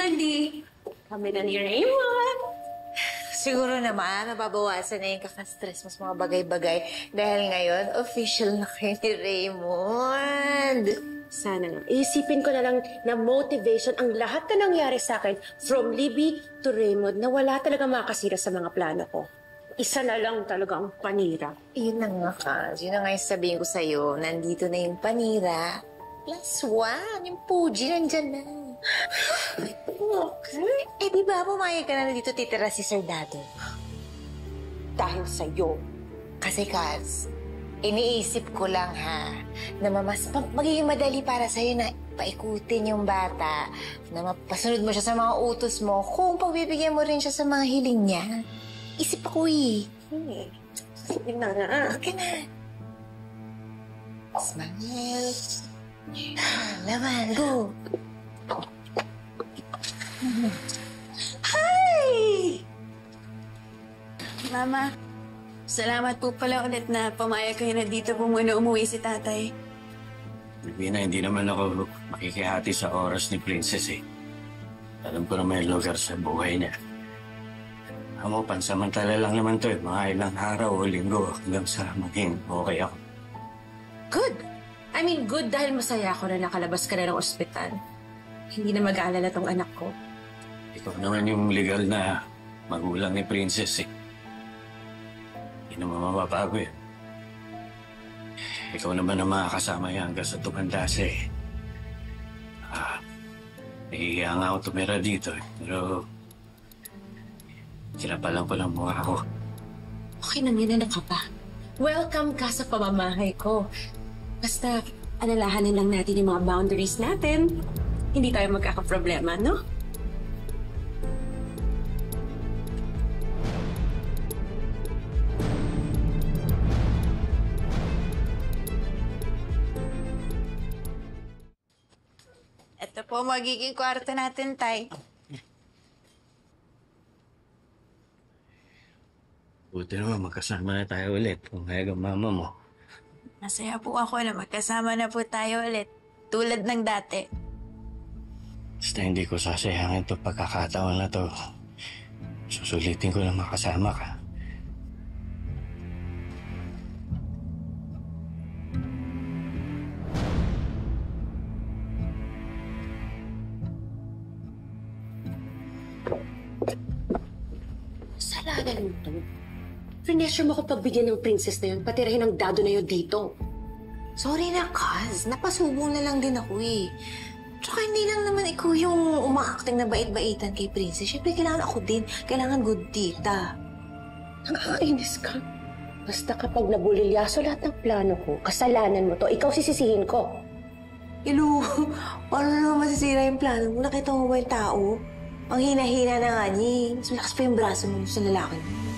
finally, kami na ni Raymond. Siguro naman, nababawasan na yung kakastress mo sa mga bagay-bagay dahil ngayon, official na kayo ni Raymond. Sana nga. Isipin ko na lang na motivation ang lahat na nangyari sa akin from Libby to Raymond na wala talaga makasira sa mga plano ko. Isa na lang talaga ang panira. Yun na nga, Kaz. Yun na nga yung sabihin ko sa'yo. Nandito na yung panira. +1. Yung Puji nandyan na. Okay. Eh, di ba pumayag ka na dito titira si Sir Dado? Dahil sa'yo. Kasi, Kaz, iniisip ko lang, ha, na magiging madali para sa'yo na paikutin yung bata, na mapasunod mo siya sa mga utos mo, kung pagbibigyan mo rin siya sa mga hiling niya. Isip ako, eh. Sige na nga. Okay na. Smile. Laman, go. Hi! Mama, salamat po pala ulit na pumayag kayo na dito po muna umuwi si tatay. Bina, hindi naman ako makikihati sa oras ni Princess eh. Alam ko na may lugar sa buhay niya. Amo, pansamantala lang naman to eh. Mga ilang araw o linggo hanggang sa maging okay ako. Good. I mean, good dahil masaya ako na nakalabas ka na ng ospital. Hindi na mag-aalala tong anak ko. Ikaw naman yung legal na magulang ni Princess eh. Hindi naman mababago eh. Ikaw naman ang makakasama yan hanggang sa tumanda siya eh. Nahihiya nga ako tumira dito eh. Pero kinapalan ko lang mukha ko. Okay nang yun na ka pa. Welcome ka sa pamamahay ko. Basta, alalahanin lang natin yung mga boundaries natin. Hindi tayo magkakaproblema, no? Ito po magiging kwarto natin, Tay. Buti naman magkasama na tayo ulit kung kaya ang mama mo. Masaya po ako na magkasama na po tayo ulit. Tulad ng dati. Basta hindi ko sasayangin ito pagkakataon na to. Susulitin ko na makasama ka. Kasalanan mo to. Finesure mo ko pagbigyan ng princess na yun, patirahin ang dado na yun dito. Sorry na, Kaz. Napasubong na lang din ako eh. Tsaka hindi lang naman ikaw yung umaacting na bait-baitan kay Princess. Siyempre, kailangan ako din. Kailangan good tita. Nakakainis ka. Basta kapag nabulilyaso lahat ng plano ko, kasalanan mo to, ikaw sisisihin ko. Ilu, paano naman masisira yung plano mo? Nakita mo ba yung tao? Ang hina-hina na nga niya. Mas malakas pa yung braso mo sa lalaki mo.